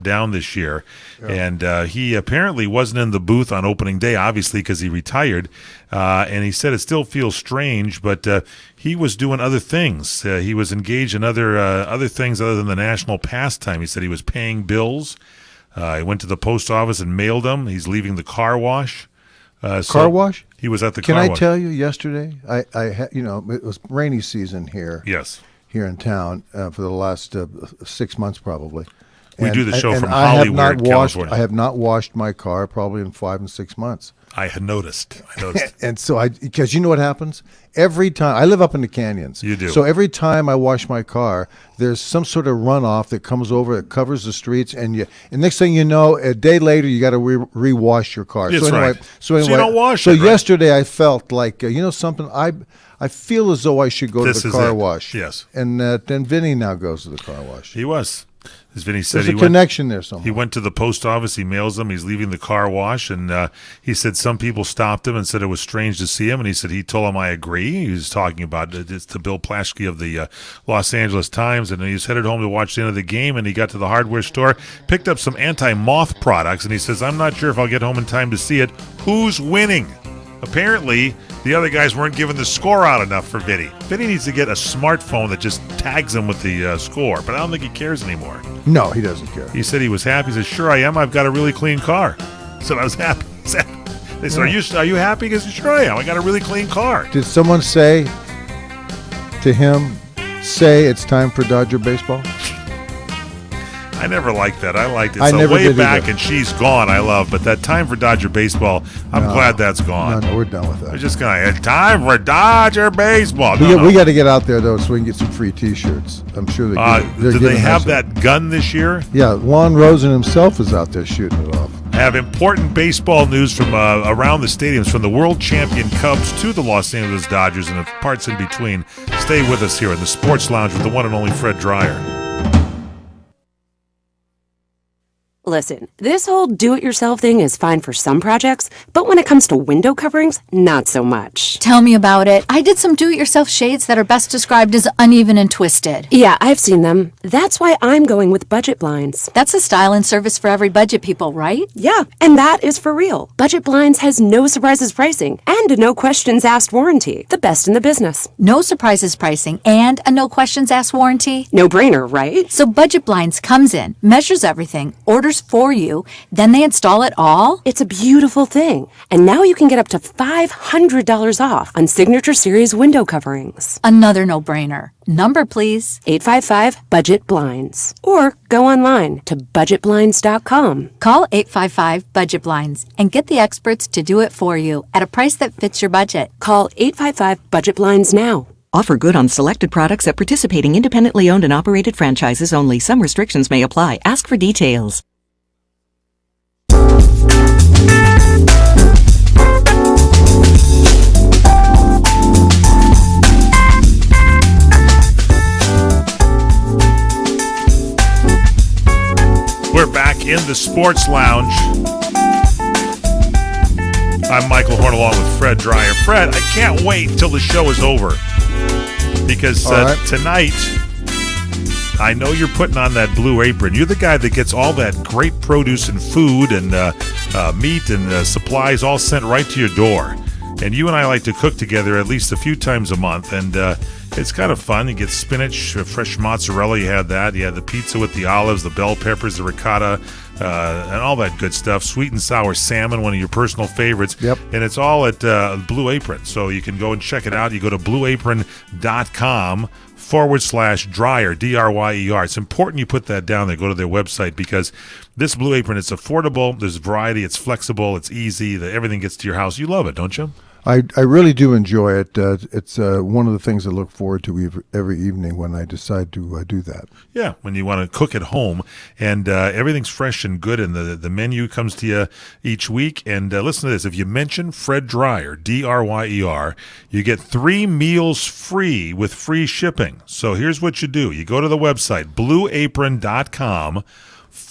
down this year, and he apparently wasn't in the booth on opening day, obviously because he retired, and he said it still feels strange, but he was doing other things. He was engaged in other things other than the national pastime. He said he was paying bills. He went to the post office and mailed them. He's leaving the car wash. Car wash? He was at the car wash. Can I tell you, yesterday, it was rainy season here. Yes. Here in town for the last 6 months probably. We do the show from Hollywood, California. I have not washed my car probably in 5 and 6 months. I had noticed. And so because you know what happens? Every time, I live up in the canyons. You do. So every time I wash my car, there's some sort of runoff that comes over, it covers the streets, and next thing you know, a day later, you got to re-wash your car. That's right. So you don't wash it, right? Yesterday I felt like, something, I feel as though I should go to the car wash. Yes. And then Vinny now goes to the car wash. He was. As Vinny said, there's a connection there somewhere. He went to the post office, he mails them, he's leaving the car wash, and he said some people stopped him and said it was strange to see him, and he said he told him, I agree. He was talking about it to Bill Plaschke of the Los Angeles Times, and he was headed home to watch the end of the game, and he got to the hardware store, picked up some anti-moth products, and he says, I'm not sure if I'll get home in time to see it. Who's winning? Apparently, the other guys weren't giving the score out enough for Vinny. Vinny needs to get a smartphone that just tags him with the score, but I don't think he cares anymore. No, he doesn't care. He said he was happy. He said, sure I am. I've got a really clean car. So I was happy. They said, are you happy? He said, sure I am. I got a really clean car. Did someone say to him, it's time for Dodger baseball? I never liked that. I liked it. So way back and she's gone, I love. But that time for Dodger baseball, I'm glad that's gone. No, we're done with that. We're just going to, time for Dodger baseball. We got to get out there, though, so we can get some free T-shirts. I'm sure do they have that gun this year? Yeah, Juan Rosen himself is out there shooting it off. I have important baseball news from around the stadiums, from the world champion Cubs to the Los Angeles Dodgers and the parts in between. Stay with us here in the Sports Lounge with the one and only Fred Dreyer. Listen, this whole do-it-yourself thing is fine for some projects, but when it comes to window coverings, not so much. Tell me about it. I did some do-it-yourself shades that are best described as uneven and twisted. Yeah, I've seen them. That's why I'm going with Budget Blinds. That's a style and service for every budget people, right? Yeah, and that is for real. Budget Blinds has no surprises pricing and a no questions asked warranty. The best in the business. No surprises pricing and a no questions asked warranty? No brainer, right? So Budget Blinds comes in, measures everything, orders for you, then they install it all? It's a beautiful thing. And now you can get up to $500 off on Signature Series window coverings. Another no-brainer. Number, please. 855-BUDGET-BLINDS. Or go online to budgetblinds.com. Call 855-BUDGET-BLINDS and get the experts to do it for you at a price that fits your budget. Call 855-BUDGET-BLINDS now. Offer good on selected products at participating independently owned and operated franchises only. Some restrictions may apply. Ask for details. We're back in the Sports Lounge. I'm Michael Horn along with Fred Dreyer. Fred, I can't wait till the show is over because tonight I know you're putting on that Blue Apron. You're the guy that gets all that great produce and food and meat and supplies all sent right to your door. And you and I like to cook together at least a few times a month, and it's kind of fun. You get spinach, fresh mozzarella, you had that. You had the pizza with the olives, the bell peppers, the ricotta, and all that good stuff. Sweet and sour salmon, one of your personal favorites. Yep. And it's all at Blue Apron, so you can go and check it out. You go to blueapron.com/Dreyer, D-R-Y-E-R. It's important you put that down there. Go to their website because this Blue Apron, it's affordable, there's variety, it's flexible, it's easy, everything gets to your house. You love it, don't you? I really do enjoy it. It's one of the things I look forward to every evening when I decide to do that. Yeah, when you want to cook at home, and everything's fresh and good, and the menu comes to you each week. And listen to this. If you mention Fred Dreyer, D-R-Y-E-R, you get 3 meals free with free shipping. So here's what you do. You go to the website, blueapron.com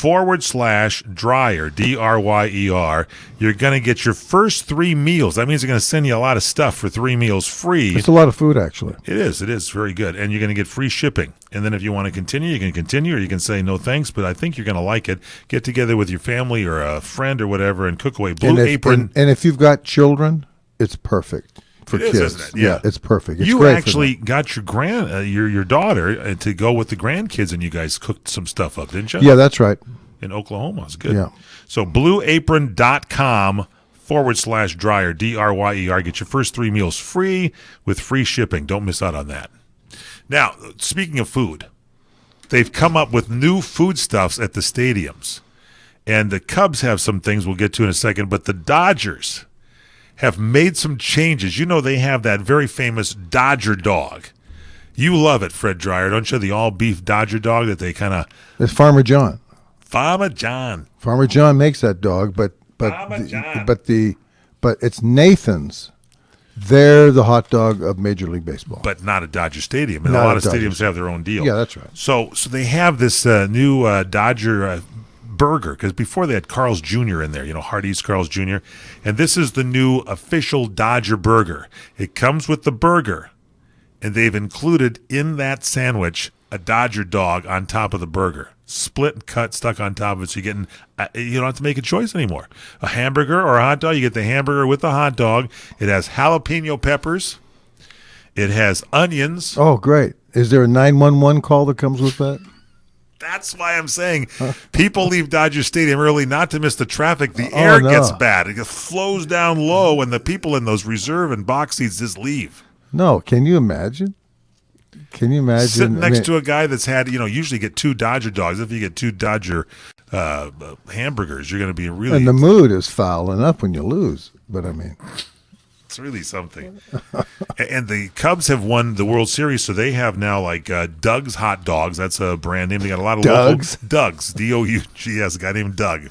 /dryer, DRYER. You're going to get your first 3 meals. That means they're going to send you a lot of stuff for 3 meals free. It's a lot of food, actually. It is very good. And you're going to get free shipping. And then if you want to continue, you can continue, or you can say no thanks, but I think you're going to like it. Get together with your family or a friend or whatever and cook away. Blue Apron. And if you've got children, it's perfect. For it is, kids. isn't it? Yeah, it's perfect. It's you great actually got your daughter to go with the grandkids, and you guys cooked some stuff up, didn't you? Yeah, that's right. In Oklahoma. It's good. Yeah. So blueapron.com /dryer, DRYER. Get your first 3 meals free with free shipping. Don't miss out on that. Now, speaking of food, they've come up with new foodstuffs at the stadiums. And the Cubs have some things we'll get to in a second, but the Dodgers have made some changes. You know, they have that very famous Dodger dog. You love it, Fred Dryer, don't you? The all-beef Dodger dog that they kind of... It's Farmer John. Farmer John. Farmer John makes that dog, but it's Nathan's. They're the hot dog of Major League Baseball. But not at Dodger Stadium. And Not a lot at of Dodger stadiums have their own deal. Yeah, that's right. So they have this new Dodger burger, because before they had Carl's Jr. in there, Hardee's Carl's Jr., and this is the new official Dodger burger. It comes with the burger, and they've included in that sandwich a Dodger dog on top of the burger, split and cut, stuck on top of it, so you're getting, you don't have to make a choice anymore. A hamburger or a hot dog, you get the hamburger with the hot dog. It has jalapeno peppers. It has onions. Oh, great. Is there a 911 call that comes with that? That's why I'm saying people leave Dodger Stadium early not to miss the traffic. The air gets bad. It flows down low, and the people in those reserve and box seats just leave. No. Can you imagine? Sitting next to a guy that's had, usually get 2 Dodger dogs. If you get 2 Dodger hamburgers, you're going to be really... And the mood is foul enough when you lose. But, it's really something. And the Cubs have won the World Series, so they have now Doug's Hot Dogs. That's a brand name. They got a lot of Doug's? Doug's, Dougs, a guy named Doug.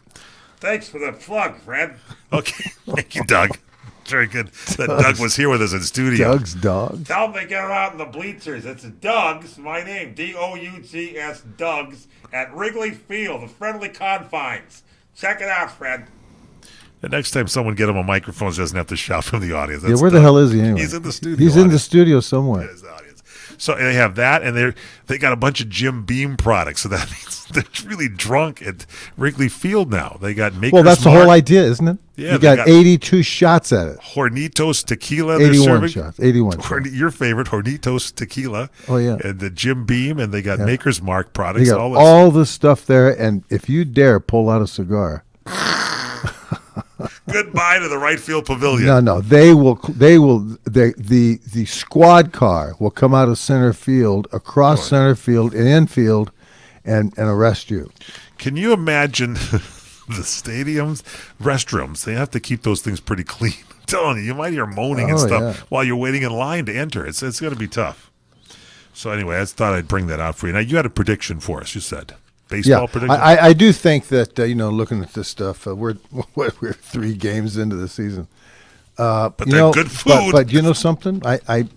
Thanks for the plug, Fred. Okay, thank you, Doug. Very good that Doug was here with us in studio. Doug's Dog. Tell them they get out in the bleachers. It's Doug's, my name, Dougs, Doug's, at Wrigley Field, the friendly confines. Check it out, Fred. The next time someone get him a microphone, doesn't have to shout from the audience. That's where the hell is he anyway? He's in the studio. He's in the studio somewhere. That is the audience. So they have that, and they got a bunch of Jim Beam products. So that means they're really drunk at Wrigley Field now. They got Maker's Well, that's Mark. The whole idea, isn't it? Yeah, you got 82 shots at it. Hornitos Tequila. 81 shots. 81 shots. Your favorite, Hornitos Tequila. Oh, yeah. And the Jim Beam, and they got Maker's Mark products. They got all this stuff there, and if you dare pull out a cigar... Goodbye to the right field pavilion. No. The squad car will come out of center field, across center field, and infield, and arrest you. Can you imagine the stadiums, restrooms? They have to keep those things pretty clean. I'm telling you, you might hear moaning and stuff while you're waiting in line to enter. It's going to be tough. So anyway, I just thought I'd bring that out for you. Now, you had a prediction for us, you said. Baseball prediction? I do think that, looking at this stuff, we're 3 games into the season. But they're good food. But you know something? I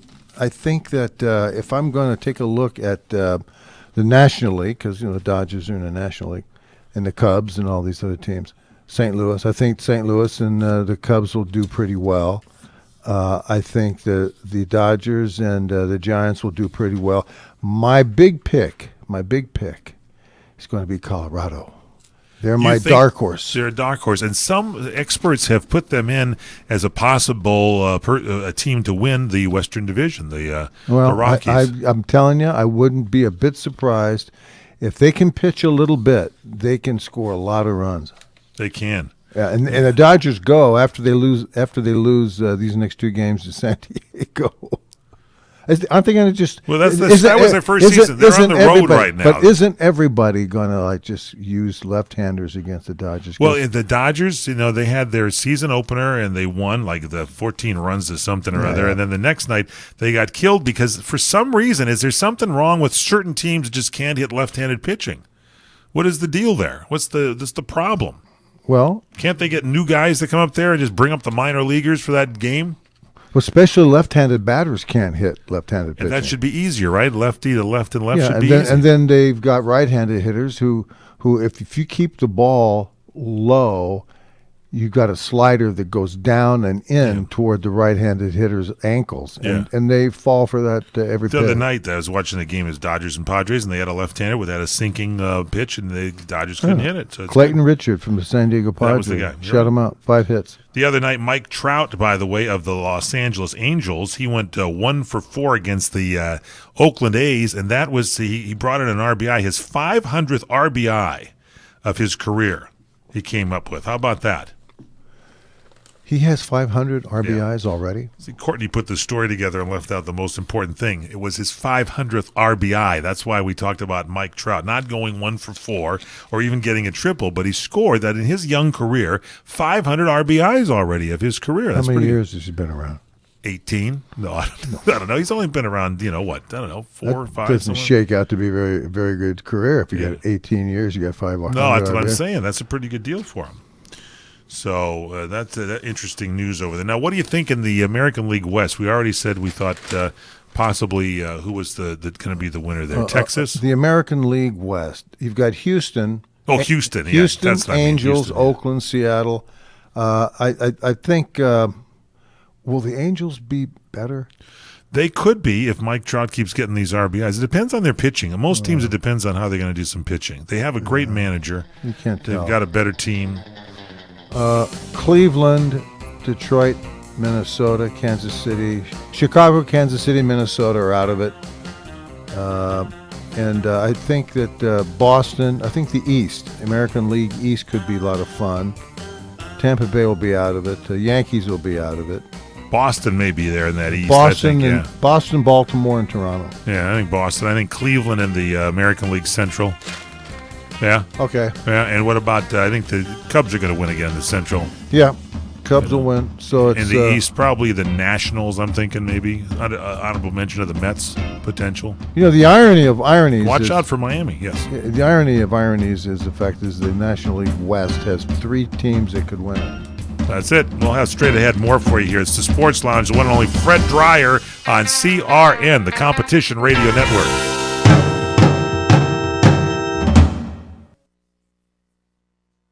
think that if I'm going to take a look at the National League, because, the Dodgers are in the National League, and the Cubs and all these other teams, St. Louis, I think St. Louis and the Cubs will do pretty well. I think the Dodgers and the Giants will do pretty well. My big pick is going to be Colorado. They're my dark horse. They're a dark horse, and some experts have put them in as a possible a team to win the Western Division, the Rockies. I'm telling you, I wouldn't be a bit surprised if they can pitch a little bit. They can score a lot of runs. They can. Yeah, and the Dodgers go after they lose these next 2 games to San Diego. Aren't they going to just? Well, that was their first season. They're on the road right now. But isn't everybody going to just use left-handers against the Dodgers? Well, the Dodgers, they had their season opener and they won the 14 runs to something or other, and then the next night they got killed because for some reason, is there something wrong with certain teams that just can't hit left-handed pitching? What is the deal there? What's the problem? Well, can't they get new guys to come up there and just bring up the minor leaguers for that game? Well, especially left-handed batters can't hit left-handed pitching. And that should be easier, right? Lefty to left and left should be easier. easy. And then they've got right-handed hitters who who, if you keep the ball low, you've got a slider that goes down and in toward the right-handed hitter's ankles, and they fall for that every pitch. The other night, I was watching the game as Dodgers and Padres, and they had a left-hander with a sinking pitch, and the Dodgers couldn't hit it. So Clayton Richard from the San Diego Padres. That was the guy. Shut him out. 5 hits. The other night, Mike Trout, by the way, of the Los Angeles Angels, he went 1 for 4 against the Oakland A's, and that was he brought in an RBI, his 500th RBI of his career. He came up with. How about that? He has 500 RBIs already. See, Courtney put the story together and left out the most important thing. It was his 500th RBI. That's why we talked about Mike Trout not going 1 for 4 or even getting a triple, but he scored that in his young career, 500 RBIs already of his career. That's How many years has he been around? 18? No, I don't know. He's only been around, 4 or 5. Doesn't shake out to be a very, very good career. If you got 18 years, you got 500. No, that's what I'm saying. That's a pretty good deal for him. So that's interesting news over there. Now, what do you think in the American League West? We already said we thought possibly who was the going to be the winner there? Texas? The American League West. You've got Houston. Oh, Houston. Houston, that's what I mean. Angels, Houston, Oakland, Seattle. I think, will the Angels be better? They could be if Mike Trout keeps getting these RBIs. It depends on their pitching. And most teams, it depends on how they're going to do some pitching. They have a great manager. You can't tell. They've got a better team. Cleveland, Detroit, Minnesota, Kansas City, Chicago, Kansas City, Minnesota are out of it. And I think that Boston, I think the East, American League East could be a lot of fun. Tampa Bay will be out of it. The Yankees will be out of it. Boston may be there in that East. Boston, Baltimore, and Toronto. Yeah, I think Boston. I think Cleveland in the American League Central. Yeah. Okay. Yeah, and what about? I think the Cubs are going to win again. The Central. Yeah, Cubs will win. So it's in the East, probably the Nationals. I'm thinking maybe honorable mention of the Mets potential. The irony of ironies. Watch out for Miami. Yes. The irony of ironies is the fact is the National League West has 3 teams that could win it. That's it. We'll have straight ahead more for you here. It's the Sports Lounge, the one and only Fred Dreyer on CRN, the Competition Radio Network.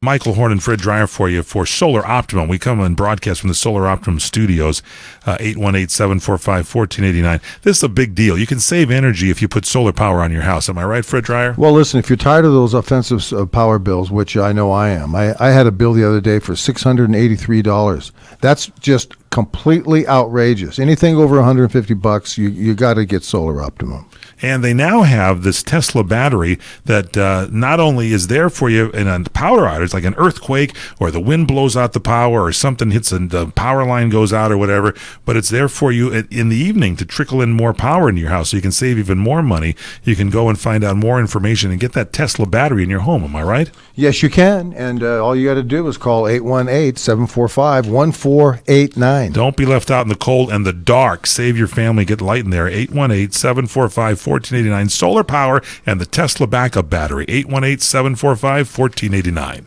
Michael Horn and Fred Dreyer for you for Solar Optimum. We come and broadcast from the Solar Optimum studios, 818-745-1489. This is a big deal. You can save energy if you put solar power on your house. Am I right, Fred Dreyer? Well, listen, if you're tired of those offensive power bills, which I know I am, I had a bill the other day for $683. That's just completely outrageous. Anything over $150, you got to get Solar Optimum. And they now have this Tesla battery that not only is there for you in a power outage, like an earthquake or the wind blows out the power or something hits and the power line goes out or whatever, but it's there for you in the evening to trickle in more power into your house so you can save even more money. You can go and find out more information and get that Tesla battery in your home. Am I right? Yes, you can. And all you got to do is call 818-745-1489. Don't be left out in the cold and the dark. Save your family. Get light in there. 818-745-1489. Solar power and the Tesla backup battery. 818-745-1489.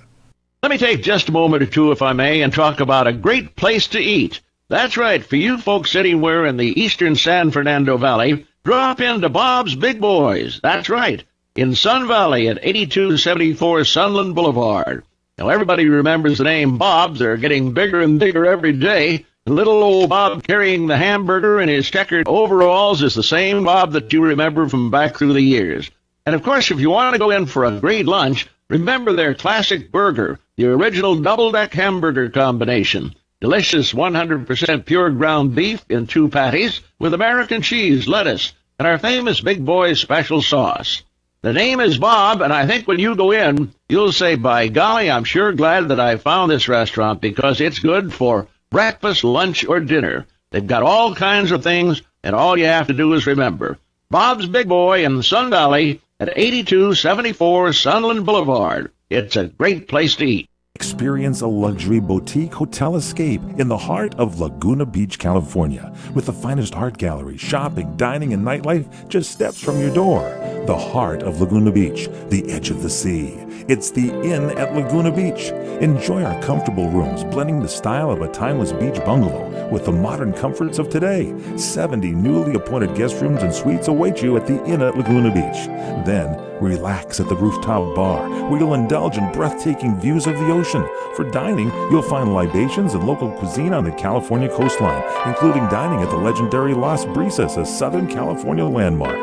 Let me take just a moment or two, if I may, and talk about a great place to eat. That's right. For you folks anywhere in the eastern San Fernando Valley, drop into Bob's Big Boys. That's right. In Sun Valley at 8274 Sunland Boulevard. Now, everybody remembers the name Bob's. They're getting bigger and bigger every day. Little old Bob carrying the hamburger in his checkered overalls is the same Bob that you remember from back through the years. And, of course, if you want to go in for a great lunch, remember their classic burger, the original double-deck hamburger combination. Delicious 100% pure ground beef in 2 patties with American cheese, lettuce, and our famous Big Boy special sauce. The name is Bob, and I think when you go in, you'll say, by golly, I'm sure glad that I found this restaurant because it's good for breakfast, lunch, or dinner. They've got all kinds of things, and all you have to do is remember. Bob's Big Boy in Sun Valley at 8274 Sunland Boulevard. It's a great place to eat. Experience a luxury boutique hotel escape in the heart of Laguna Beach, California, with the finest art gallery, shopping, dining, and nightlife just steps from your door. the heart of Laguna Beach, the edge of the sea. It's the Inn at Laguna Beach. Enjoy our comfortable rooms, blending the style of a timeless beach bungalow with the modern comforts of today. 70 newly appointed guest rooms and suites await you at the Inn at Laguna Beach. Then, relax at the rooftop bar, where you'll indulge in breathtaking views of the ocean. For dining, you'll find libations and local cuisine on the California coastline, including dining at the legendary Las Brisas, a Southern California landmark.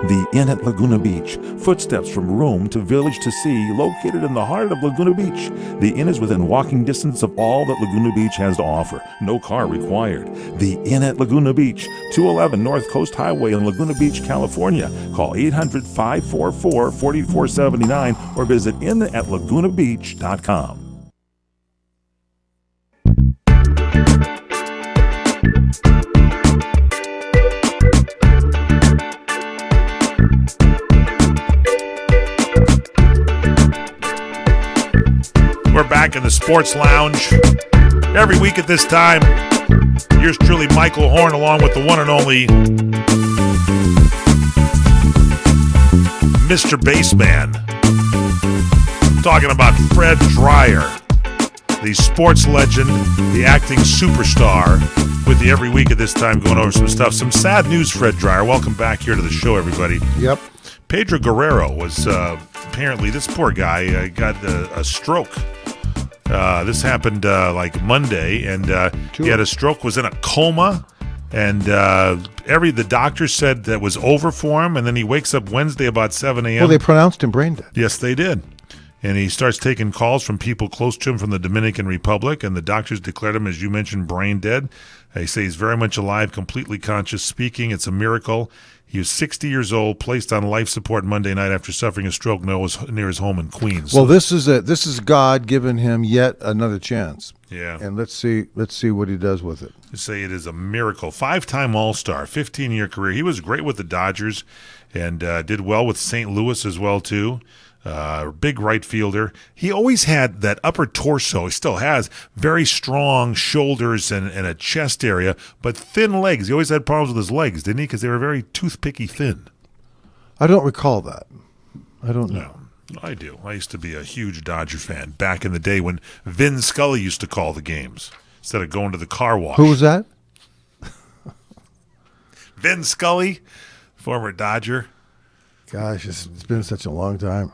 The Inn at Laguna Beach, footsteps from room to village to sea, located in the heart of Laguna Beach. The Inn is within walking distance of all that Laguna Beach has to offer. No car required. The Inn at Laguna Beach, 211 North Coast Highway in Laguna Beach, California. Call 800-544-4479 or visit innatlagunabeach.com. We're back in the Sports Lounge. Every week at this time, yours truly, Michael Horn, along with the one and only Mr. Baseman. Talking about Fred Dryer, the sports legend, the acting superstar, with you every week at this time going over some stuff. Some sad news, Fred Dryer. Welcome back here to the show, everybody. Yep. Pedro Guerrero was apparently, this poor guy got a stroke. This happened like Monday, and he had a stroke, was in a coma, and the doctor said that was over for him, and then he wakes up Wednesday about 7 a.m. Well, they pronounced him brain dead. Yes, they did. And he starts taking calls from people close to him from the Dominican Republic, and the doctors declared him, as you mentioned, brain dead. They say he's very much alive, completely conscious, speaking. It's a miracle. He was 60 years old, placed on life support Monday night after suffering a stroke near his home in Queens. Well, this is God giving him yet another chance. Yeah. And let's see what he does with it. They say it is a miracle. 5-time All-Star, 15-year career. He was great with the Dodgers and did well with St. Louis as well, too. Big right fielder. He always had that upper torso. He still has very strong shoulders and a chest area, but thin legs. He always had problems with his legs, didn't he? Because they were very toothpicky thin. I don't recall that. I don't know. No, I do. I used to be a huge Dodger fan back in the day when Vin Scully used to call the games instead of going to the car wash. Who was that? Vin Scully, former Dodger. Gosh, it's been such a long time.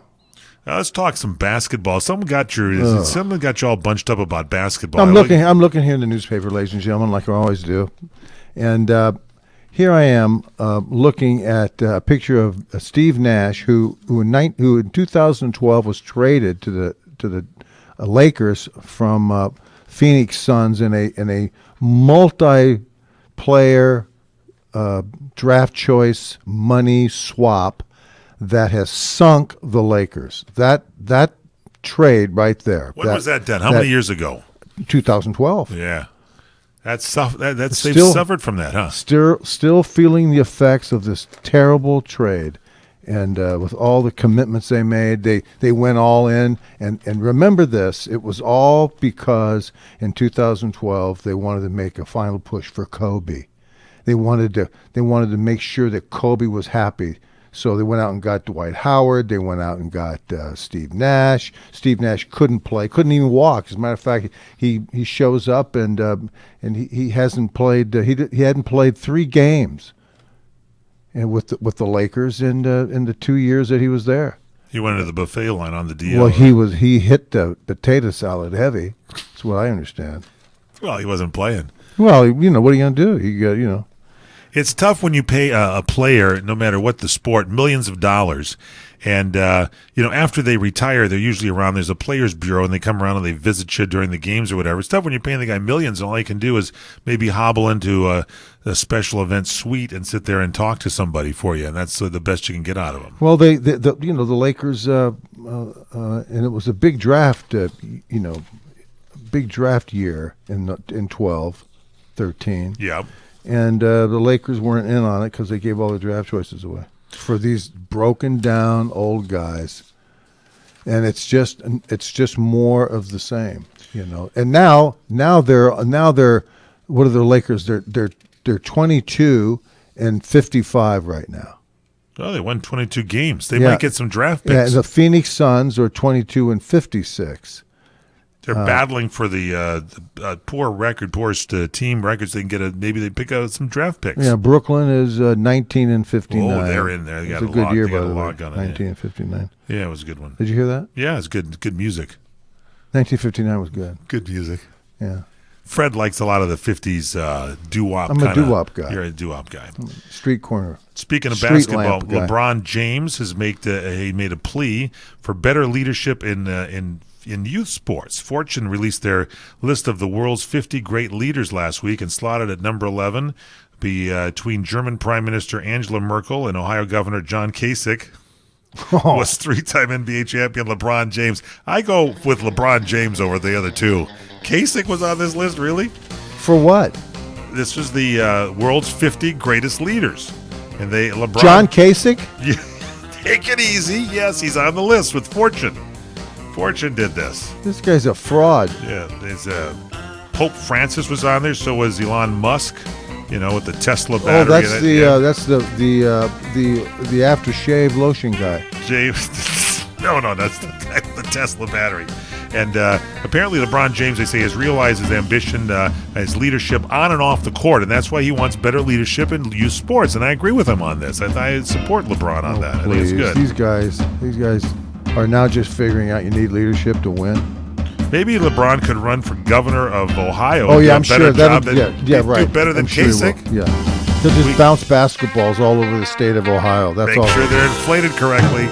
Let's talk some basketball. Someone got you all bunched up about basketball. I'm looking here in the newspaper, ladies and gentlemen, like I always do, and here I am looking at a picture of Steve Nash, who in 2012 was traded to the Lakers from Phoenix Suns in a multi-player draft choice money swap that has sunk the Lakers. That trade right there. When was that done? How many years ago? 2012. Yeah. They've suffered from that, huh? Still feeling the effects of this terrible trade. And with all the commitments they made, they went all in. And remember this, it was all because in 2012 they wanted to make a final push for Kobe. They wanted to make sure that Kobe was happy. So they went out and got Dwight Howard. They went out and got Steve Nash. Steve Nash couldn't even walk. As a matter of fact, he shows up and he hasn't played. He hadn't played 3 games, and with the Lakers in the 2 years that he was there. He went into the buffet line on the DL. Well, he hit the potato salad heavy. That's what I understand. Well, he wasn't playing. Well, what are you gonna do? It's tough when you pay a player, no matter what the sport, millions of dollars. And, after they retire, they're usually around. There's a players bureau, and they come around and they visit you during the games or whatever. It's tough when you're paying the guy millions, and all he can do is maybe hobble into a special event suite and sit there and talk to somebody for you, and that's the best you can get out of him. Well, the Lakers, and it was a big draft, big draft year in 12, 13. Yeah. And the Lakers weren't in on it because they gave all the draft choices away for these broken down old guys, and it's just more of the same, And now they're what are the Lakers? They're 22 and 55 right now. Oh, they won 22 games. They might get some draft picks. Yeah, the Phoenix Suns are 22-56. They're battling for the poorest team records. They can get maybe they pick out some draft picks. Yeah, Brooklyn is 19-59. Oh, they're in there. They got a good year, by the way. 19-59. Yeah, it was a good one. Did you hear that? Yeah, it's good. Good music. 1959 was good. Good music. Yeah. Fred likes a lot of the 50s doo-wop. I'm a doo-wop guy. You're a doo-wop guy. Street corner. Speaking of basketball, LeBron James has made a plea for better leadership in youth sports. Fortune released their list of the world's 50 great leaders last week and slotted at number 11 between German Prime Minister Angela Merkel and Ohio Governor John Kasich. Was three-time NBA champion LeBron James. I go with LeBron James over the other two. Kasich was on this list, really? For what? This was the world's 50 greatest leaders. And LeBron... John Kasich? Take it easy. Yes, he's on the list with Fortune. Fortune did this. This guy's a fraud. Yeah, there's Pope Francis was on there. So was Elon Musk. With the Tesla battery. Oh, that's the aftershave lotion guy. James, no, that's the Tesla battery. And apparently LeBron James, they say, has realized his ambition, his leadership on and off the court, and that's why he wants better leadership in youth sports. And I agree with him on this. I support LeBron on that. Please. I think it's good. These guys are now just figuring out you need leadership to win. Maybe LeBron could run for governor of Ohio. Oh, yeah, I'm sure. Right. Do better than Kasich. Sure he'll just bounce basketballs all over the state of Ohio. That's all. Make sure they're inflated correctly.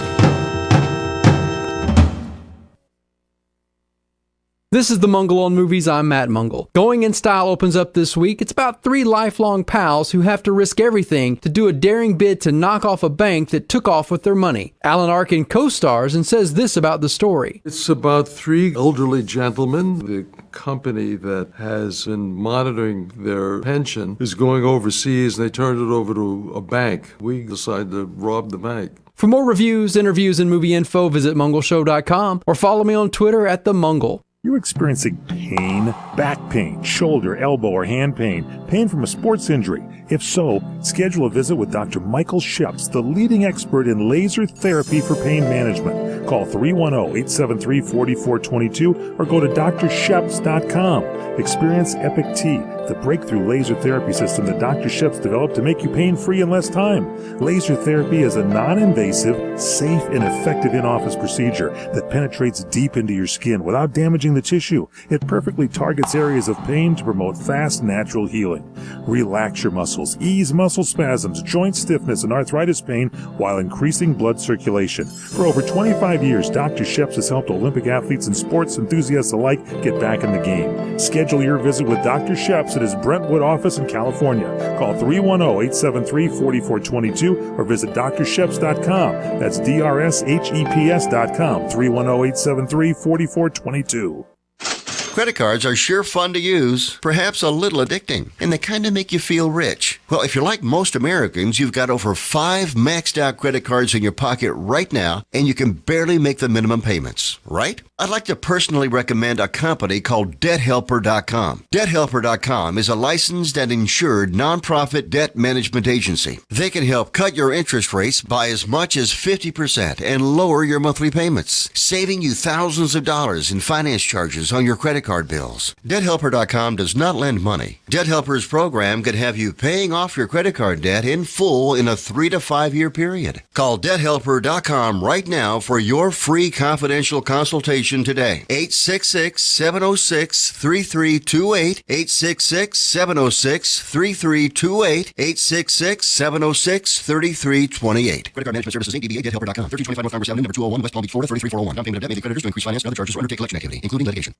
This is the Mungle on Movies. I'm Matt Mungle. Going in Style opens up this week. It's about 3 lifelong pals who have to risk everything to do a daring bid to knock off a bank that took off with their money. Alan Arkin co-stars and says this about the story. It's about 3 elderly gentlemen. The company that has been monitoring their pension is going overseas, and they turned it over to a bank. We decided to rob the bank. For more reviews, interviews, and movie info, visit mungleshow.com or follow me on Twitter at @themungle. You're experiencing pain, back pain, shoulder, elbow, or hand pain from a sports injury. If so, schedule a visit with Dr. Michael Sheps, the leading expert in laser therapy for pain management. Call 310-873-4422 or go to drsheps.com. Experience Epic T, the breakthrough laser therapy system that Dr. Sheps developed to make you pain-free in less time. Laser therapy is a non-invasive, safe, and effective in-office procedure that penetrates deep into your skin without damaging the tissue. It perfectly targets areas of pain to promote fast, natural healing. Relax your muscles, ease muscle spasms, joint stiffness, and arthritis pain while increasing blood circulation. For over 25 years, Dr. Sheps has helped Olympic athletes and sports enthusiasts alike get back in the game. Schedule your visit with Dr. Sheps at his Brentwood office in California. Call 310-873-4422 or visit drsheps.com. That's DRSHEPS.com, 310-873-4422. Credit cards are sure fun to use, perhaps a little addicting, and they kind of make you feel rich. Well, if you're like most Americans, you've got over 5 maxed out credit cards in your pocket right now, and you can barely make the minimum payments, right? I'd like to personally recommend a company called DebtHelper.com. DebtHelper.com is a licensed and insured nonprofit debt management agency. They can help cut your interest rates by as much as 50% and lower your monthly payments, saving you thousands of dollars in finance charges on your credit card bills. DebtHelper.com does not lend money. Debt Helper's program could have you paying off your credit card debt in full in a 3 to 5 year period. Call DebtHelper.com right now for your free confidential consultation today. 866-706-3328. 866-706-3328. 866-706-3328. Credit card management services Inc. DBA DebtHelper.com. 1325 North Congress Avenue, number 201, West Palm Beach, Florida, 33401. Down payment of debt may be creditors to increase finance and other charges or undertake collection activity, including litigation.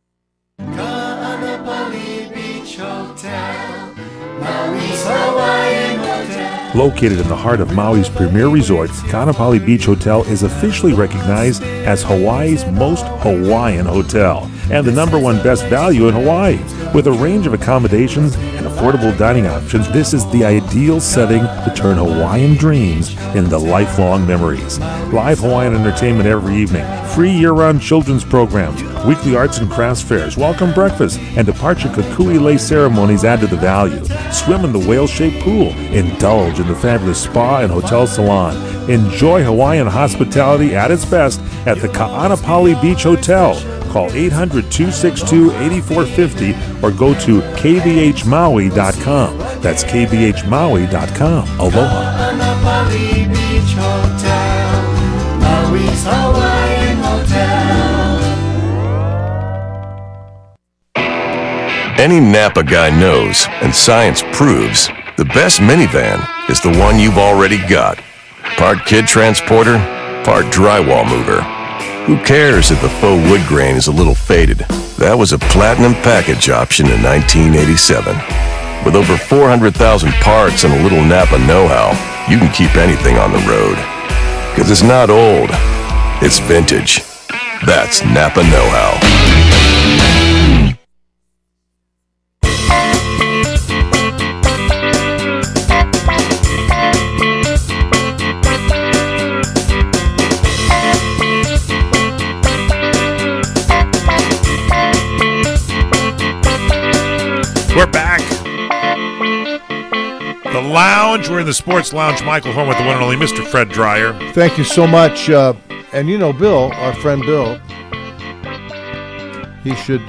Ka'anapali Beach Hotel, Maui's Hawaiian Hotel. Located in the heart of Maui's premier resort, Ka'anapali Beach Hotel is officially recognized as Hawaii's most Hawaiian hotel and the #1 best value in Hawaii. With a range of accommodations and a affordable dining options, this is the ideal setting to turn Hawaiian dreams into lifelong memories. Live Hawaiian entertainment every evening, free year-round children's programs, weekly arts and crafts fairs, welcome breakfast, and departure kukui lei ceremonies add to the value. Swim in the whale-shaped pool, indulge in the fabulous spa and hotel salon. Enjoy Hawaiian hospitality at its best at the Ka'anapali Beach Hotel. Call 800-262-8450 or go to kbhmaui.com. That's kbhmaui.com. Aloha. Ka'anapali Beach Hotel, Maui's Hawaiian Hotel. Any Napa guy knows, and science proves, the best minivan is the one you've already got. Part kid transporter, part drywall mover. Who cares if the faux wood grain is a little faded? That was a platinum package option in 1987. With over 400,000 parts and a little Napa know-how, you can keep anything on the road. Because it's not old, it's vintage. That's Napa know-how. We're back. The lounge. We're in the sports lounge. Michael Horn with the one and only Mr. Fred Dreyer. Thank you so much. And you know, Bill, our friend Bill, she should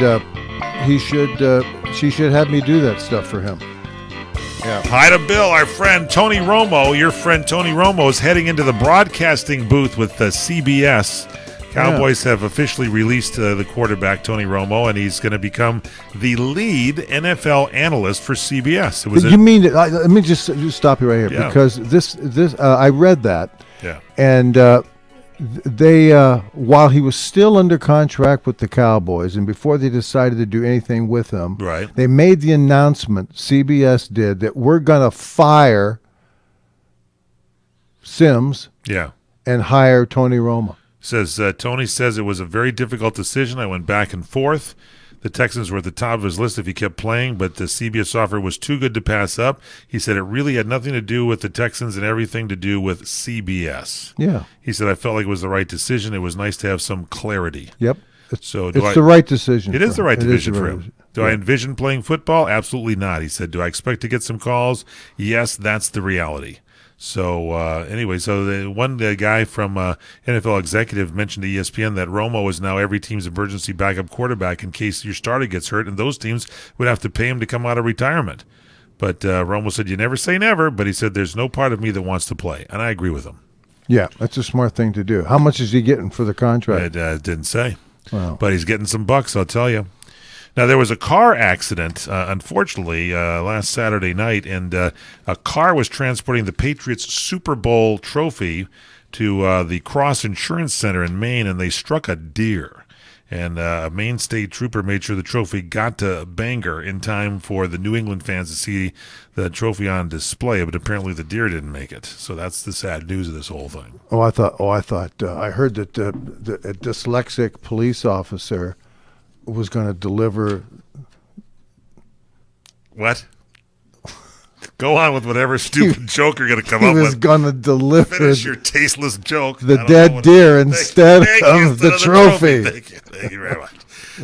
have me do that stuff for him. Yeah. Hi to Bill, our friend Tony Romo. Your friend Tony Romo is heading into the broadcasting booth with the CBS. Cowboys have officially released the quarterback, Tony Romo, and he's going to become the lead NFL analyst for CBS. Let me just stop you right here, because this I read that. Yeah. And they while he was still under contract with the Cowboys and before they decided to do anything with him, right, they made the announcement, CBS did, that we're going to fire Sims and hire Tony Romo. Says Tony says it was a very difficult decision. I went back and forth. The Texans were at the top of his list if he kept playing, but the CBS offer was too good to pass up. He said it really had nothing to do with the Texans and everything to do with CBS. Yeah. He said, I felt like it was the right decision. It was nice to have some clarity. Yep. It's the right decision. It is the right decision for him. Do I Yeah. envision playing football? Absolutely not. He said, do I expect to get some calls? Yes, that's the reality. So anyway, the one guy from NFL Executive mentioned to ESPN that Romo is now every team's emergency backup quarterback in case your starter gets hurt, and those teams would have to pay him to come out of retirement. But Romo said, you never say never, but he said, there's no part of me that wants to play, and I agree with him. Yeah, that's a smart thing to do. How much is he getting for the contract? It didn't say. Wow. But he's getting some bucks, I'll tell you. Now, there was a car accident, unfortunately, last Saturday night, and a car was transporting the Patriots Super Bowl trophy to the Cross Insurance Center in Maine, and they struck a deer. And a Maine state trooper made sure the trophy got to Bangor in time for the New England fans to see the trophy on display, but apparently the deer didn't make it. So that's the sad news of this whole thing. I heard that a dyslexic police officer was going to deliver. What? Go on with whatever stupid joke you're going to come up with. He was going to deliver. Finish your tasteless joke. The dead deer instead of the trophy. Thank you very much.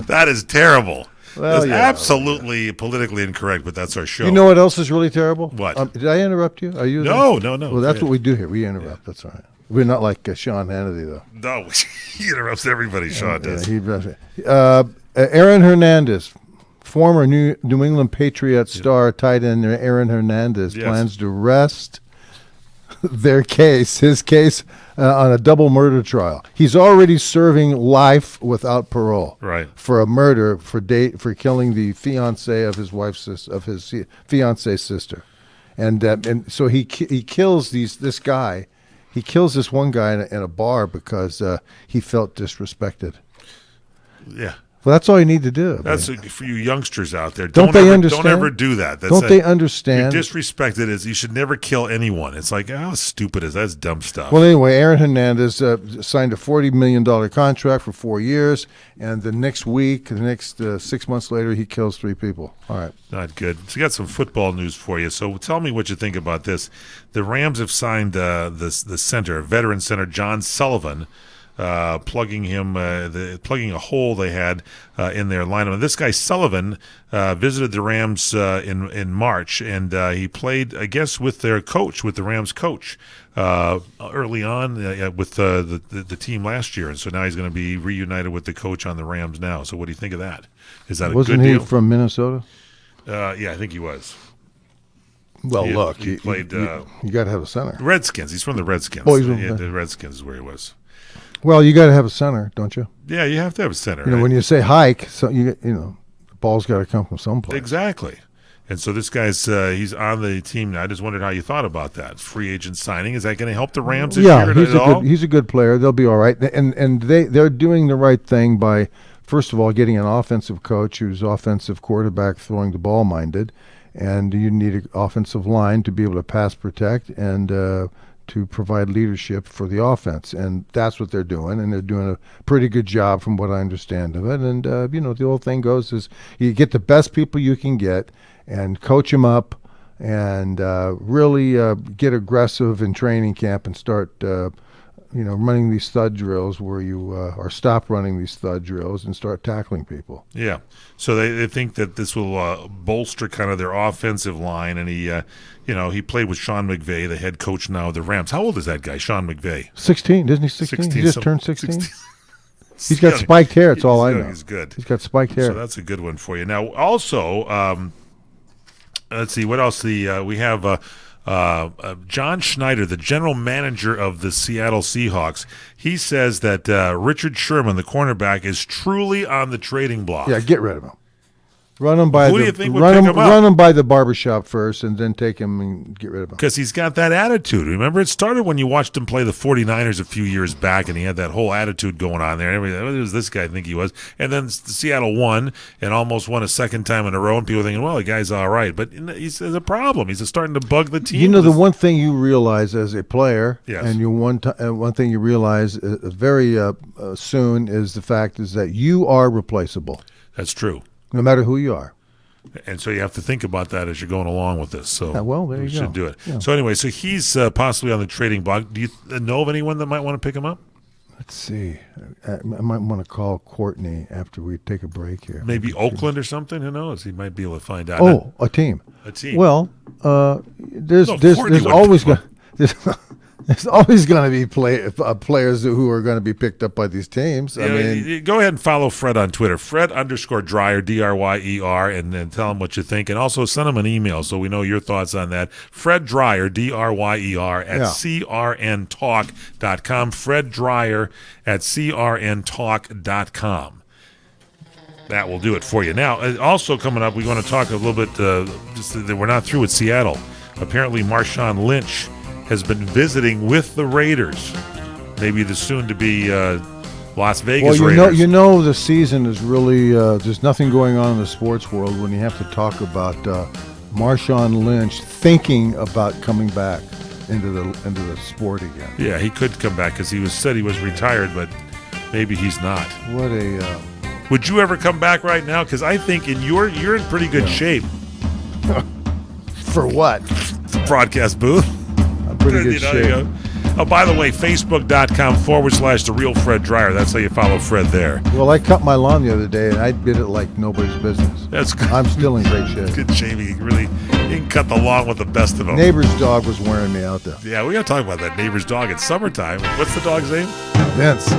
That is terrible. Well, That's absolutely politically incorrect, but that's our show. You know what else is really terrible? What? Did I interrupt you? Are you? No. Well, that's what we do here. We interrupt. That's all right. We're not like Sean Hannity, though. No, he interrupts everybody. Sean does. Aaron Hernandez, former New England Patriots star tight end Aaron Hernandez, plans to rest his case on a double murder trial. He's already serving life without parole, right, for a murder for killing the fiancée of his fiancee's sister, and so he kills this guy. He kills this one guy in a bar because he felt disrespected. Yeah. Well, that's all you need to do. That's for you youngsters out there. Don't they understand? Don't ever do that. Don't they understand? You're disrespected is you should never kill anyone. It's like, how stupid is that? That's dumb stuff. Well, anyway, Aaron Hernandez signed a $40 million contract for 4 years, and the next 6 months later, he kills 3 people. All right. Not good. So you got some football news for you. So tell me what you think about this. The Rams have signed the center, veteran center, John Sullivan, plugging a hole they had in their lineup. And this guy Sullivan visited the Rams in March, and he played, I guess, with their coach, with the Rams coach, early on with the team last year. And so now he's going to be reunited with the coach on the Rams now. So what do you think of that? Is that a good deal? Wasn't he from Minnesota? Yeah, I think he was. Well, look, he played. You got to have a center. Redskins. He's from the Redskins. Oh, he's the Redskins is where he was. Well, you got to have a center, don't you? Yeah, you have to have a center. You know, when you say hike, so the ball's got to come from someplace. Exactly. And so this guy's he's on the team now. I just wondered how you thought about that free agent signing. Is that going to help the Rams this year at all? He's a good player. They'll be all right. And they're doing the right thing by, first of all, getting an offensive coach who's offensive quarterback throwing the ball minded, and you need an offensive line to be able to pass protect and to provide leadership for the offense, and that's what they're doing, and they're doing a pretty good job from what I understand of it. And the old thing goes is you get the best people you can get and coach them up and really get aggressive in training camp and start running these thud drills where you or stop running these thud drills and start tackling people. Yeah. So they think that this will bolster kind of their offensive line, and he played with Sean McVay, the head coach now of the Rams. How old is that guy, Sean McVay? 16, isn't he? 16. He just turned 16. He's got spiked hair. That's all I know. He's good. He's got spiked hair. So that's a good one for you. Now, also, let's see what else. We have. John Schneider, the general manager of the Seattle Seahawks, he says that Richard Sherman, the cornerback, is truly on the trading block. Yeah, get rid of him. Run him by Who do you think would pick him up? Run him by the barbershop first, and then take him and get rid of him. Because he's got that attitude. Remember, it started when you watched him play the 49ers a few years back, and he had that whole attitude going on there. And everything. It was this guy, I think he was. And then Seattle won and almost won a second time in a row, and people thinking, well, the guy's all right. But he's a problem. He's starting to bug the team. You know, the one thing you realize as a player, yes, and one thing you realize very soon is the fact is that you are replaceable. That's true. No matter who you are. And so you have to think about that as you're going along with this. So there you should go. do it. Yeah. So anyway, so he's possibly on the trading block. Do you know of anyone that might want to pick him up? Let's see. I might want to call Courtney after we take a break here. Maybe Oakland or something. Who knows? He might be able to find out. Oh, a team. A team. Well, there's always going there's always going to be players who are going to be picked up by these teams. Yeah, I mean, go ahead and follow Fred on Twitter, Fred_Dryer, Dryer, and then tell him what you think. And also send him an email so we know your thoughts on that. Fred Dryer, Dryer, at crntalk.com. Fred Dryer at crntalk.com. That will do it for you. Now, also coming up, we want to talk a little bit, we're not through with Seattle. Apparently, Marshawn Lynch has been visiting with the Raiders, maybe the soon-to-be Las Vegas Raiders. You know the season is really there's nothing going on in the sports world when you have to talk about Marshawn Lynch thinking about coming back into the sport again. Yeah, he could come back because he said he was retired, but maybe he's not. What a would you ever come back right now? Because I think you're in pretty good shape. For what? The broadcast booth. Pretty good shape. Oh, by the way, Facebook.com/The Real Fred Dryer. That's how you follow Fred there. Well, I cut my lawn the other day, and I did it like nobody's business. That's good. I'm still in great shape. Good shape. You can cut the lawn with the best of them. Neighbor's dog was wearing me out there. Yeah, we got to talk about that neighbor's dog. It's summertime. What's the dog's name? Vince.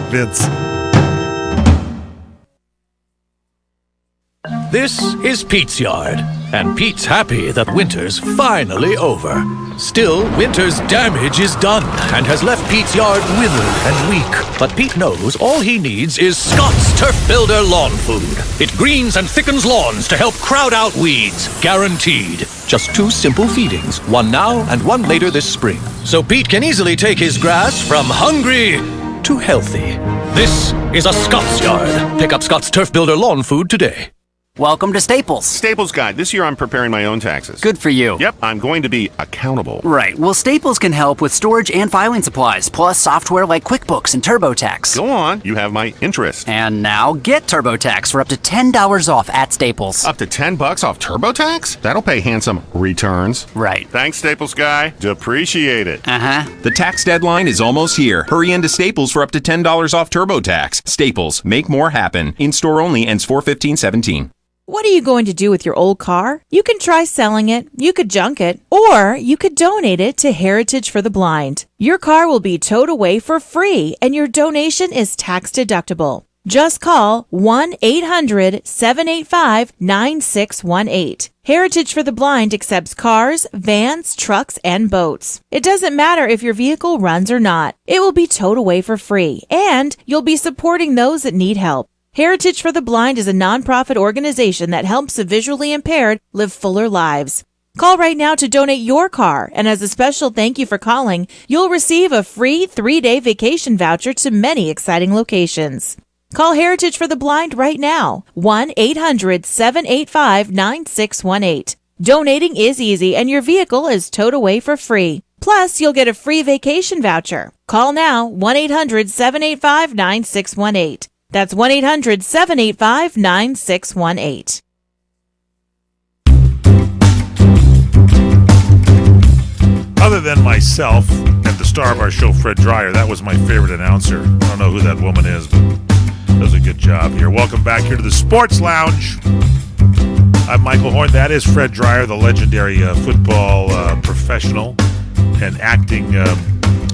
This is Pete's yard, and Pete's happy that winter's finally over. Still, winter's damage is done and has left Pete's yard withered and weak. But Pete knows all he needs is Scott's Turf Builder Lawn Food. It greens and thickens lawns to help crowd out weeds, guaranteed. Just 2 simple feedings, one now and one later this spring. So Pete can easily take his grass from hungry to healthy. This is a Scott's Yard. Pick up Scott's Turf Builder lawn food today. Welcome to Staples. Staples Guide. This year I'm preparing my own taxes. Good for you. Yep, I'm going to be accountable. Right. Well, Staples can help with storage and filing supplies, plus software like QuickBooks and TurboTax. Go on. You have my interest. And now get TurboTax for up to $10 off at Staples. Up to $10 off TurboTax? That'll pay handsome returns. Right. Thanks, Staples Guy. Appreciate it. Uh-huh. The tax deadline is almost here. Hurry into Staples for up to $10 off TurboTax. Staples. Make more happen. In-store only. Ends 4/15/17. What are you going to do with your old car? You can try selling it, you could junk it, or you could donate it to Heritage for the Blind. Your car will be towed away for free, and your donation is tax deductible. Just call 1-800-785-9618. Heritage for the Blind accepts cars, vans, trucks, and boats. It doesn't matter if your vehicle runs or not. It will be towed away for free, and you'll be supporting those that need help. Heritage for the Blind is a nonprofit organization that helps the visually impaired live fuller lives. Call right now to donate your car, and as a special thank you for calling, you'll receive a free 3-day vacation voucher to many exciting locations. Call Heritage for the Blind right now, 1-800-785-9618. Donating is easy, and your vehicle is towed away for free. Plus, you'll get a free vacation voucher. Call now, 1-800-785-9618. That's 1-800-785-9618. Other than myself and the star of our show, Fred Dreyer, that was my favorite announcer. I don't know who that woman is, but does a good job here. Welcome back here to the Sports Lounge. I'm Michael Horn. That is Fred Dreyer, the legendary football professional and acting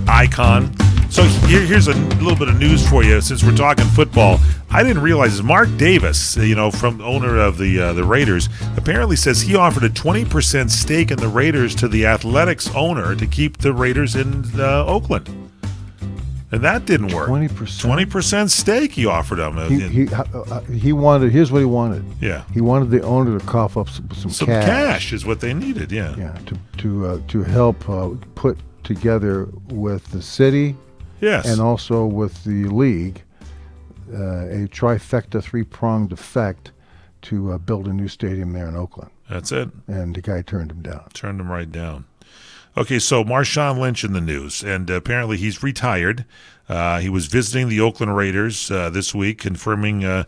icon. So here's a little bit of news for you. Since we're talking football, I didn't realize Mark Davis, from owner of the Raiders, apparently says he offered a 20% stake in the Raiders to the Athletics owner to keep the Raiders in Oakland, and that didn't work. 20% stake he offered him. He wanted. Here's what he wanted. Yeah, he wanted the owner to cough up some cash. Cash is what they needed. Yeah, to help put together with the city. Yes. And also with the league, a trifecta, three-pronged effect to build a new stadium there in Oakland. That's it. And the guy turned him down. Turned him right down. Okay, so Marshawn Lynch in the news, and apparently he's retired. He was visiting the Oakland Raiders this week, confirming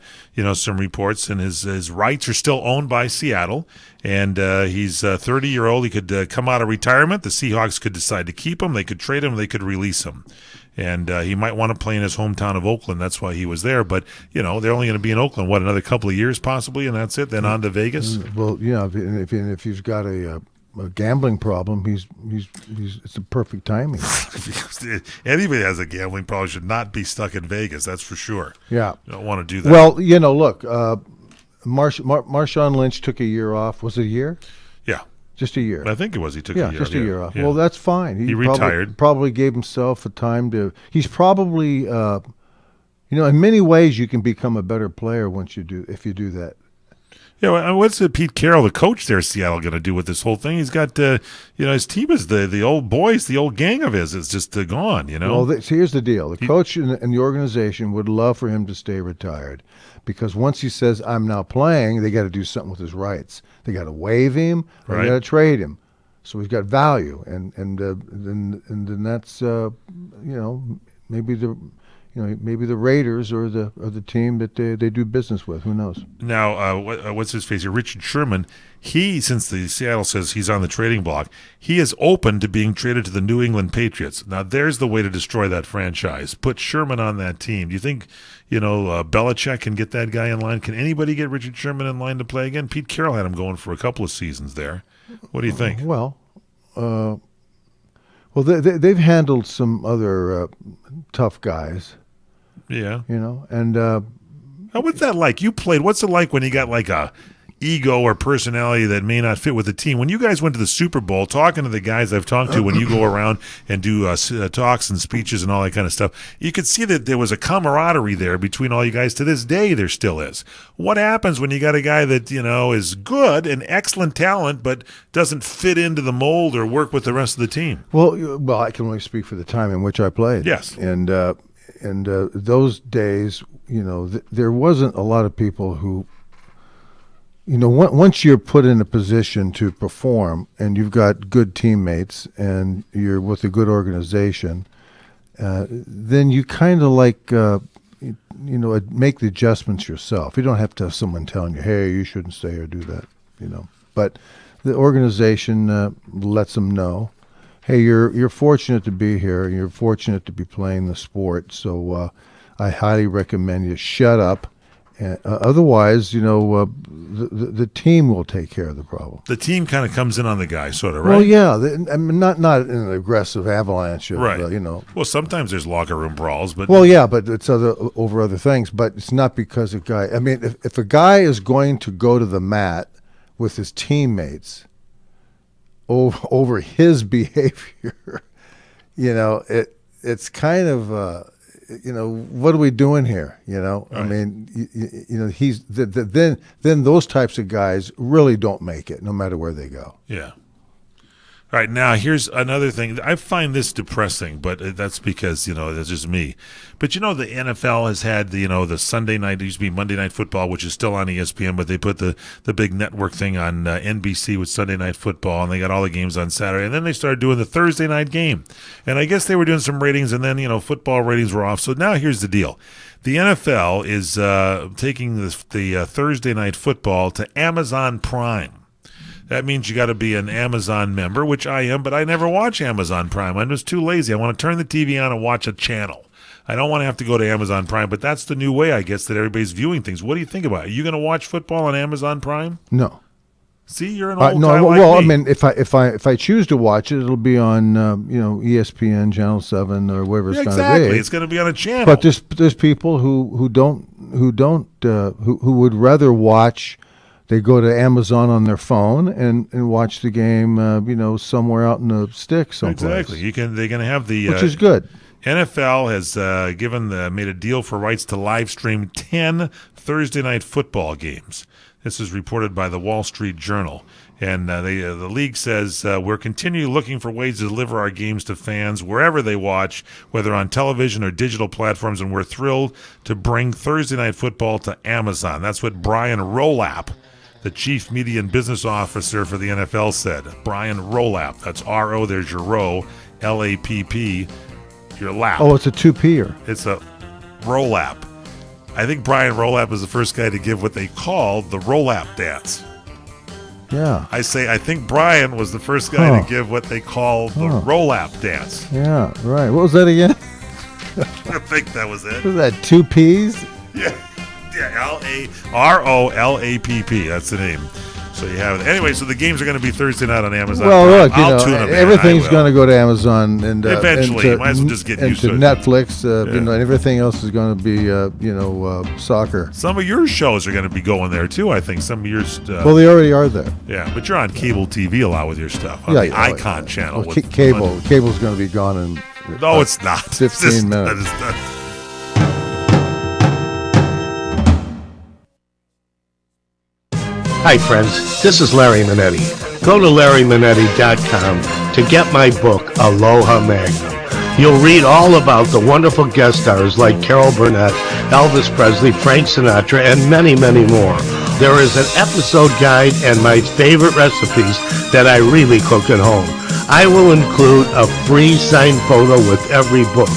some reports, and his rights are still owned by Seattle. And he's a 30-year-old. He could come out of retirement. The Seahawks could decide to keep him. They could trade him. They could release him. And he might want to play in his hometown of Oakland. That's why he was there. But, they're only going to be in Oakland, another couple of years possibly, and that's it? Then on to Vegas? Well, if he's got a gambling problem, it's a perfect timing. Anybody that has a gambling problem should not be stuck in Vegas, that's for sure. Yeah. You don't want to do that. Well, look, Marshawn Lynch took a year off. Was it a year? Yeah. Just a year. I think it was. He took a year. Just a year off. Yeah. Well, that's fine. He retired. Probably gave himself a time to. He's probably, in many ways, you can become a better player if you do that. Yeah, what's Pete Carroll, the coach there, Seattle, going to do with this whole thing? He's got, his team is the old boys, the old gang of his is just gone. Well, here's the deal: the coach and the organization would love for him to stay retired, because once he says I'm now playing, they got to do something with his rights. They got to waive him, or they got to trade him, so he's got value, and then that's maybe the Raiders or the team that they do business with. Who knows? Now, what's his face here? Richard Sherman. Since the Seattle says he's on the trading block, he is open to being traded to the New England Patriots. Now, there's the way to destroy that franchise. Put Sherman on that team. Do you think, Belichick can get that guy in line? Can anybody get Richard Sherman in line to play again? Pete Carroll had him going for a couple of seasons there. What do you think? They've handled some other tough guys. Yeah. And what's that like? You played. What's it like when you got like a ego or personality that may not fit with the team? When you guys went to the Super Bowl, talking to the guys I've talked to, when you go around and do talks and speeches and all that kind of stuff, you could see that there was a camaraderie there between all you guys. To this day, there still is. What happens when you got a guy that, is good and excellent talent, but doesn't fit into the mold or work with the rest of the team? Well, I can only speak for the time in which I played. Yes. And those days, there wasn't a lot of people who, once you're put in a position to perform and you've got good teammates and you're with a good organization, then you kind of make the adjustments yourself. You don't have to have someone telling you, hey, you shouldn't stay or do that, But the organization lets them know, hey, you're fortunate to be here. You're fortunate to be playing the sport. So I highly recommend you shut up. Otherwise, the team will take care of the problem. The team kind of comes in on the guy, sort of, right? Well, yeah. Not in an aggressive avalanche of, right. Well, sometimes there's locker room brawls, but... Well, yeah, but it's over other things. But it's not because a guy... I mean, if a guy is going to go to the mat with his teammates over his behavior, it's kind of... what are we doing here? Right. I mean, he's then those types of guys really don't make it, no matter where they go. Yeah. All right, now here's another thing. I find this depressing, but that's because, that's just me. But, the NFL has had, the Sunday night, it used to be Monday Night Football, which is still on ESPN, but they put the big network thing on NBC with Sunday Night Football, and they got all the games on Saturday. And then they started doing the Thursday night game. And I guess they were doing some ratings, and then, football ratings were off. So now here's the deal. The NFL is taking the Thursday Night Football to Amazon Prime. That means you got to be an Amazon member, which I am, but I never watch Amazon Prime. I'm just too lazy. I want to turn the TV on and watch a channel. I don't want to have to go to Amazon Prime, but that's the new way, I guess, that everybody's viewing things. What do you think about it? Are you going to watch football on Amazon Prime? No. See, you're an old guy like me. I mean, if I choose to watch it, it'll be on ESPN Channel 7 or wherever it's going to be. Exactly, it's going to be on a channel. But there's people who would rather watch. They go to Amazon on their phone and watch the game, somewhere out in the sticks someplace. Exactly. They're going to have the which is good. NFL has made a deal for rights to live stream 10 Thursday night football games. This is reported by the Wall Street Journal. And the league says, we're continually looking for ways to deliver our games to fans wherever they watch, whether on television or digital platforms, and we're thrilled to bring Thursday Night Football to Amazon. That's what Brian Rolapp, the Chief Media and Business Officer for the NFL, said. Brian Rolapp. That's R-O, there's your row, L-A-P-P, your lap. Oh, it's a two-P-er. It's a Rolapp. I think Brian Rolapp was the first guy to give what they call the Rolapp dance. Yeah. I think Brian was the first guy to give what they call the Rolapp dance. Yeah, right. What was that again? I think that was it. Was that two P's? Yeah. Yeah, L-A-R-O-L-A-P-P. That's the name. So you have it. Anyway, so the games are going to be Thursday night on Amazon. Well, look, I'll tune them in. everything's going to go to Amazon and eventually, you might as well just get used to it. Netflix, and everything else is going to be, soccer. Some of your shows are going to be going there too. I think some of your stuff. Well, they already are there. Yeah, but you're on cable TV a lot with your stuff on the Icon channel. Well, cable's going to be gone in. No, it's not. 15 minutes. Hi, friends. This is Larry Manetti. Go to LarryManetti.com to get my book, Aloha Magnum. You'll read all about the wonderful guest stars like Carol Burnett, Elvis Presley, Frank Sinatra, and many, many more. There is an episode guide and my favorite recipes that I really cook at home. I will include a free signed photo with every book.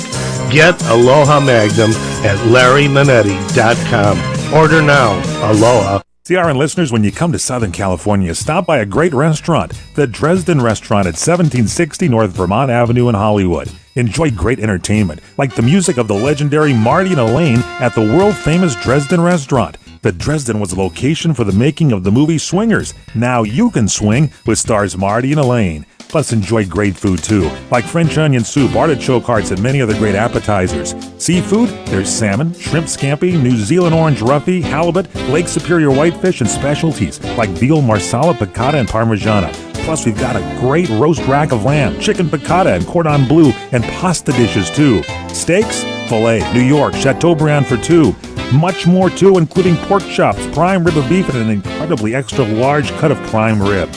Get Aloha Magnum at LarryManetti.com. Order now. Aloha. CRN listeners, when you come to Southern California, stop by a great restaurant, the Dresden Restaurant at 1760 North Vermont Avenue in Hollywood. Enjoy great entertainment, like the music of the legendary Marty and Elaine at the world-famous Dresden Restaurant. The Dresden was the location for the making of the movie Swingers. Now you can swing with stars Marty and Elaine. Plus, enjoy great food, too, like French onion soup, artichoke hearts, and many other great appetizers. Seafood, there's salmon, shrimp scampi, New Zealand orange roughy, halibut, Lake Superior whitefish, and specialties like veal, marsala, piccata, and parmigiana. Plus, we've got a great roast rack of lamb, chicken piccata, and cordon bleu, and pasta dishes, too. Steaks, filet, New York, Chateaubriand for two. Much more, too, including pork chops, prime rib of beef, and an incredibly extra large cut of prime rib.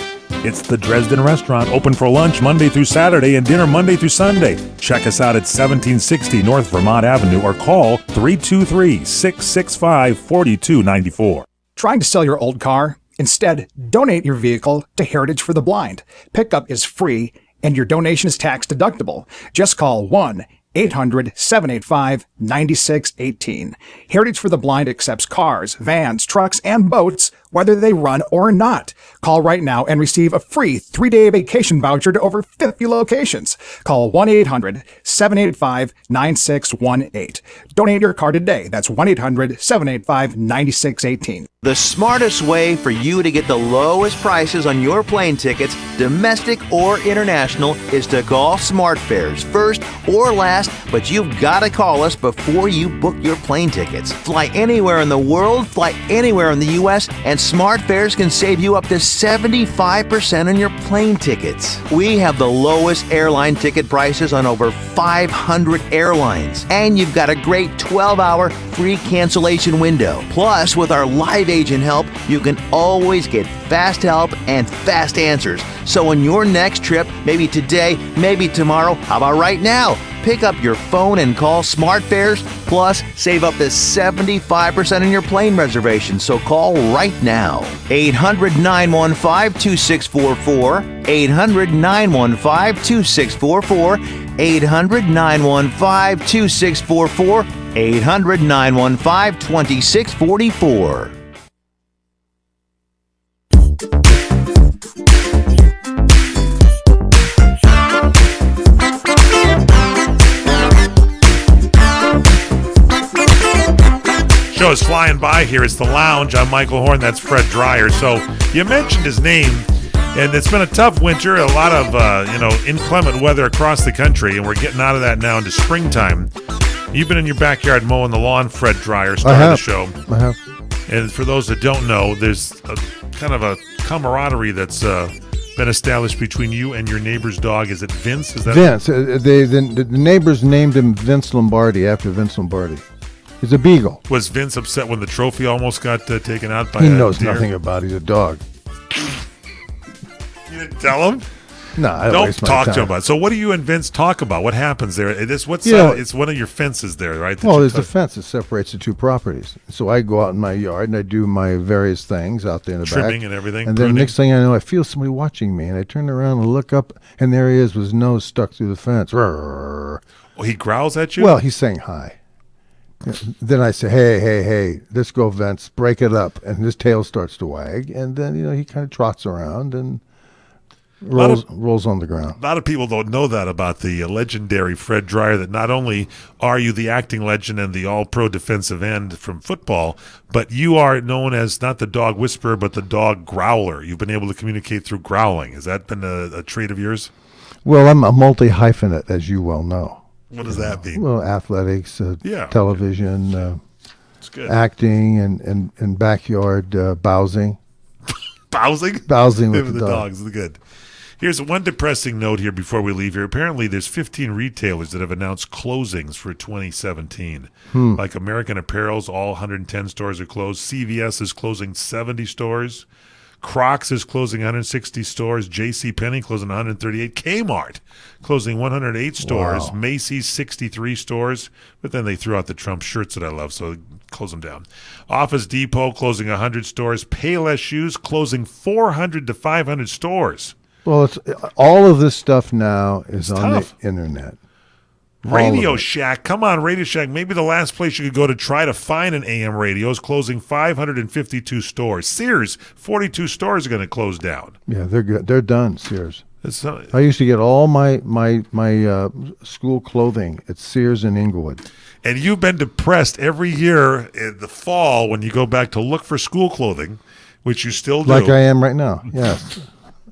It's the Dresden Restaurant, open for lunch Monday through Saturday and dinner Monday through Sunday. Check us out at 1760 North Vermont Avenue or call 323-665-4294. Trying to sell your old car? Instead, donate your vehicle to Heritage for the Blind. Pickup is free and your donation is tax deductible. Just call 1-800-785-9618. Heritage for the Blind accepts cars, vans, trucks, and boats, whether they run or not. Call right now and receive a free 3-day vacation voucher to over 50 locations. Call 1-800-785-9618. Donate your car today. That's 1-800-785-9618. The smartest way for you to get the lowest prices on your plane tickets, domestic or international, is to call SmartFares first or last, but you've got to call us before you book your plane tickets. Fly anywhere in the world, fly anywhere in the U.S., and SmartFares can save you up to 75% on your plane tickets. We have the lowest airline ticket prices on over 500 airlines, and you've got a great 12-hour free cancellation window. Plus, with our live agent help, you can always get fast help and fast answers. So on your next trip, maybe today, maybe tomorrow, how about right now? Pick up your phone and call SmartFares, plus save up to 75% on your plane reservation. So call right now. 800-915-2644, 800-915-2644, 800-915-2644, 800-915-2644. Show is flying by here. It's The Lounge. I'm Michael Horn. That's Fred Dreyer. So you mentioned his name, and it's been a tough winter. A lot of inclement weather across the country, and we're getting out of that now into springtime. You've been in your backyard mowing the lawn, Fred Dreyer, starting the show. I have. And for those that don't know, there's a kind of a camaraderie that's been established between you and your neighbor's dog. Is it Vince? Is that Vince? The neighbors named him Vince Lombardi after Vince Lombardi. He's a beagle. Was Vince upset when the trophy almost got taken out by He a knows deer? nothing about it. He's a dog. You didn't tell him? No, I don't waste my talk to time. him about it. So what do you and Vince talk about? What happens there? It's one of your fences there, right? Well, there's a fence that separates the two properties. So I go out in my yard and I do my various things out there in the back. Trimming and everything, And then pruning. next thing I know, I feel somebody watching me. And I turn around and look up, and there he is with his nose stuck through the fence. Roar. Well, he growls at you? Well, he's saying hi. Then I say, hey, let's go, Vince, break it up. And his tail starts to wag. And then, he kind of trots around and rolls on the ground. A lot of people don't know that about the legendary Fred Dreyer, that not only are you the acting legend and the all-pro defensive end from football, but you are known as not the dog whisperer, but the dog growler. You've been able to communicate through growling. Has that been a trait of yours? Well, I'm a multi-hyphenate, as you well know. What does that mean? Well, athletics, Yeah. television, It's good. acting, and backyard bowsing. Bowsing? Bowsing with the the dog. dogs. Good. Here's one depressing note here before we leave here. Apparently, there's 15 retailers that have announced closings for 2017. Like American Apparel's, all 110 stores are closed. CVS is closing 70 stores. Crocs is closing 160 stores. JCPenney closing 138. Kmart closing 108 stores. Wow. Macy's 63 stores. But then they threw out the Trump shirts that I love, so close them down. Office Depot closing 100 stores. Payless Shoes closing 400 to 500 stores. Well, it's all of this stuff now is It's on tough. the internet. Radio Shack, come on, Radio Shack. Maybe the last place you could go to try to find an AM radio is closing 552 stores. Sears, 42 stores are going to close down. Yeah, they're good. They're done, Sears. It's not, I used to get all my school clothing at Sears in Inglewood. and you've been depressed every year in the fall when you go back to look for school clothing, which you still do. Like I am right now. Yes.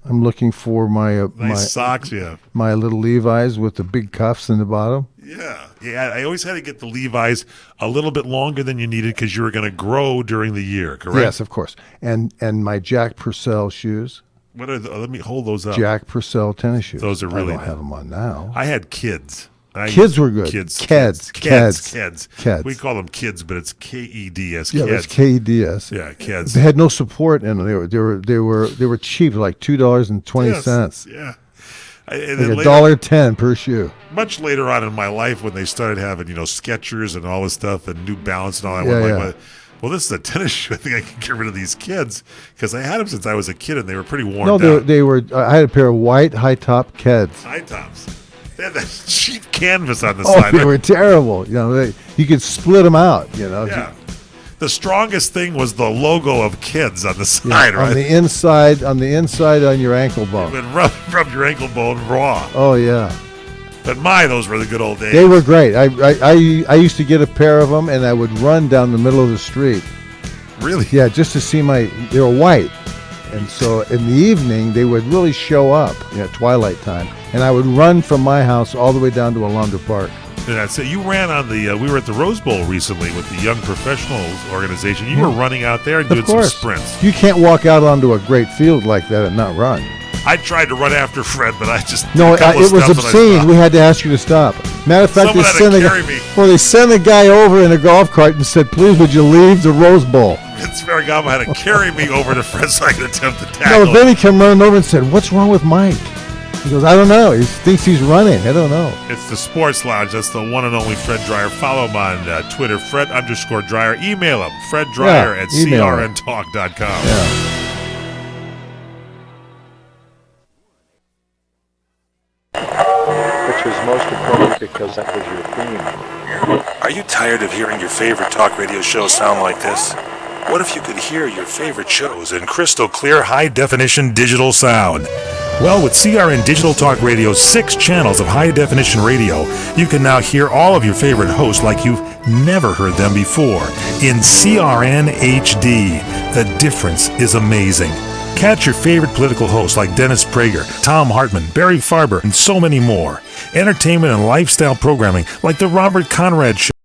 I'm looking for my Nice socks, yeah. my little Levi's with the big cuffs in the bottom. Yeah. I always had to get the Levi's a little bit longer than you needed because you were going to grow during the year, correct? Yes, of course. And my Jack Purcell shoes. What are let me hold those up. Jack Purcell tennis shoes. Those are really I don't have them on now. I had kids. Kids were good. Keds. We call them kids, but it's KEDS. Yeah, it's KEDS. Yeah, kids. They had no support in them. They were cheap, like $2.20. Yeah. Like $1.10 per shoe. Much later on in my life, when they started having Skechers and all this stuff and New Balance and all that, well, this is a tennis shoe. I think I can get rid of these kids because I had them since I was a kid and they were pretty worn down. No, they were. I had a pair of white high top Keds. High tops. They had that cheap canvas on the side. Oh, they were terrible. You could split them out. Yeah. The strongest thing was the logo of Kids on the side, right? On the inside on your ankle bone. It would rub your ankle bone raw. Oh yeah. But those were the good old days. They were great. I used to get a pair of them and I would run down the middle of the street. Really? Yeah, just to see they were white. And so in the evening they would really show up, twilight time. And I would run from my house all the way down to Alondra Park. And I'd say you ran on we were at the Rose Bowl recently with the Young Professionals organization. You were running out there and doing some sprints. You can't walk out onto a great field like that and not run. I tried to run after Fred, but I just it was obscene. We had to ask you to stop. Matter of fact, they sent a guy over in a golf cart and said, "Please, would you leave the Rose Bowl?" Ferragamo had to carry me over to Fred so I could attempt to tackle. No, then he came running over and said, "What's wrong with Mike?" He goes, "I don't know. He thinks he's running. I don't know." It's the Sports Lounge. That's the one and only Fred Dryer. Follow him on Twitter, Fred_Dryer. Email him, FredDryer at crntalk.com. Yeah. Which was most appropriate because that was your theme. Are you tired of hearing your favorite talk radio show sound like this? What if you could hear your favorite shows in crystal clear, high-definition digital sound? Well, with CRN Digital Talk Radio's 6 channels of high-definition radio, you can now hear all of your favorite hosts like you've never heard them before in CRN HD. The difference is amazing. Catch your favorite political hosts like Dennis Prager, Tom Hartman, Barry Farber, and so many more. Entertainment and lifestyle programming like The Robert Conrad Show,